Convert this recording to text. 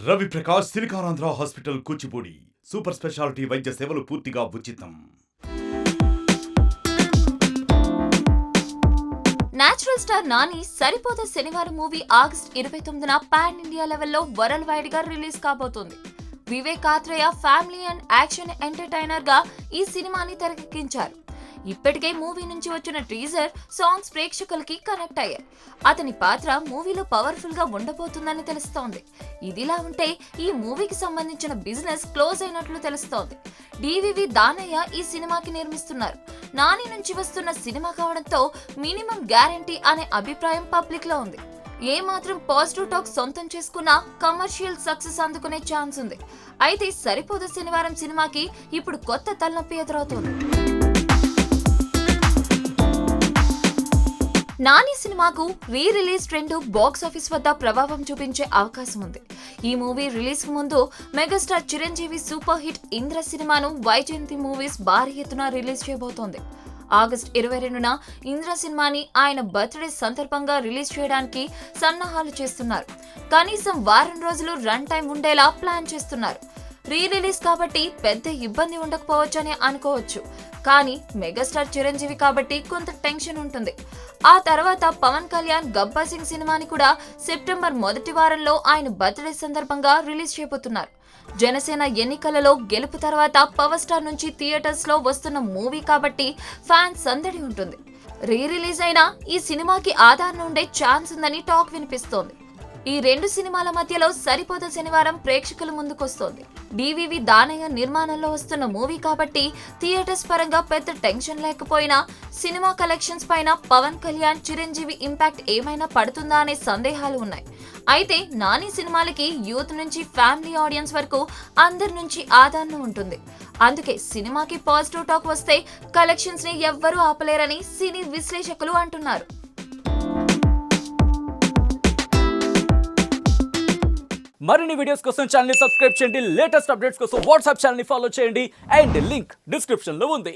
Ravi Prakash SiliconAndhra hospital Kuchipudi super speciality వైద్య సేవలు పూర్తిగా ఉచితం. Natural star Nani Saripodhaa Sanivaaram movie August 29న పాన్ ఇండియా లెవెల్లో వరల్డ్ వైడ్ గా రిలీజ్ కాబోతోంది. Vivek Athreya family and action entertainer గా ఈ సినిమాని తెరకెక్కించారు. ఇప్పటికే మూవీ నుంచి వచ్చిన టీజర్ సాంగ్స్ ప్రేక్షకులకి కనెక్ట్ అయ్యాయి. అతని పాత్ర మూవీలో పవర్ఫుల్ గా ఉండబోతుందని తెలుస్తోంది. ఇదిలా ఉంటే ఈ మూవీకి సంబంధించిన బిజినెస్ క్లోజ్ అయినట్లు తెలుస్తోంది. డివివి దానయ్య ఈ సినిమాకి నిర్మిస్తున్నారు. నాని నుంచి వస్తున్న సినిమా కావడంతో మినిమం గ్యారంటీ అనే అభిప్రాయం పబ్లిక్ లో ఉంది. ఏ మాత్రం పాజిటివ్ టాక్ సొంతం చేసుకున్నా కమర్షియల్ సక్సెస్ అందుకునే ఛాన్స్ ఉంది. అయితే సరిపోదు శనివారం సినిమాకి ఇప్పుడు కొత్త తలనొప్పి ఎదురవుతోంది. నాని సినిమాకు re release trend box office వద్ద ప్రభావం చూపించే అవకాశం ఉంది. ఈ మూవీ రిలీజ్ కు ముందు megastar Chiranjeevi super hit Indra సినిమాను వైజయంతి మూవీస్ భారీ ఎత్తున రిలీజ్ చేయబోతోంది. ఆగస్ట్ 22న ఇంద్ర సినిమాని ఆయన బర్త్డే సందర్భంగా రిలీజ్ చేయడానికి సన్నాహాలు చేస్తున్నారు. కనీసం వారం రోజులు రన్ టైం ఉండేలా ప్లాన్ చేస్తున్నారు. రీ రిలీజ్ కాబట్టి పెద్ద ఇబ్బంది ఉండకపోవచ్చని అనుకోవచ్చు. కానీ మెగాస్టార్ చిరంజీవి కాబట్టి కొంత టెన్షన్ ఉంటుంది. ఆ తర్వాత పవన్ కళ్యాణ్ గబ్బర్ సింగ్ సినిమాని కూడా సెప్టెంబర్ మొదటి వారంలో ఆయన బర్త్డే సందర్భంగా రిలీజ్ చేయబోతున్నారు. జనసేన ఎన్నికలలో గెలుపు తర్వాత పవర్ స్టార్ నుంచి థియేటర్స్ లో వస్తున్న మూవీ కాబట్టి ఫ్యాన్స్ సందడి ఉంటుంది. రీ రిలీజ్ అయినా ఈ సినిమాకి ఆదరణ ఉండే ఛాన్స్ ఉందని టాక్ వినిపిస్తోంది. ఈ రెండు సినిమాల మధ్యలో సరిపోద శనివారం ప్రేక్షకుల ముందుకొస్తోంది. డివివి దానయ్య నిర్మాణంలో వస్తున్న మూవీ కాబట్టి థియేటర్స్ పరంగా పెద్ద టెన్షన్ లేకపోయినా సినిమా కలెక్షన్స్ పైన పవన్ కళ్యాణ్ చిరంజీవి ఇంపాక్ట్ ఏమైనా పడుతుందా అనే సందేహాలు ఉన్నాయి. అయితే నాని సినిమాలకి యూత్ నుంచి ఫ్యామిలీ ఆడియన్స్ వరకు అందరి నుంచి ఆదరణ ఉంటుంది. అందుకే సినిమాకి పాజిటివ్ టాక్ వస్తే కలెక్షన్స్ ని ఎవ్వరూ ఆపలేరని సినీ విశ్లేషకులు అంటున్నారు. మరిన్ని వీడియోస్ కోసం ఛానల్ ని సబ్స్క్రైబ్ చేయండి. లేటెస్ట్ అప్డేట్స్ కోసం వాట్సాప్ ఛానల్ ని ఫాలో చేయండి. అండ్ లింక్ డిస్క్రిప్షన్ లో ఉంది.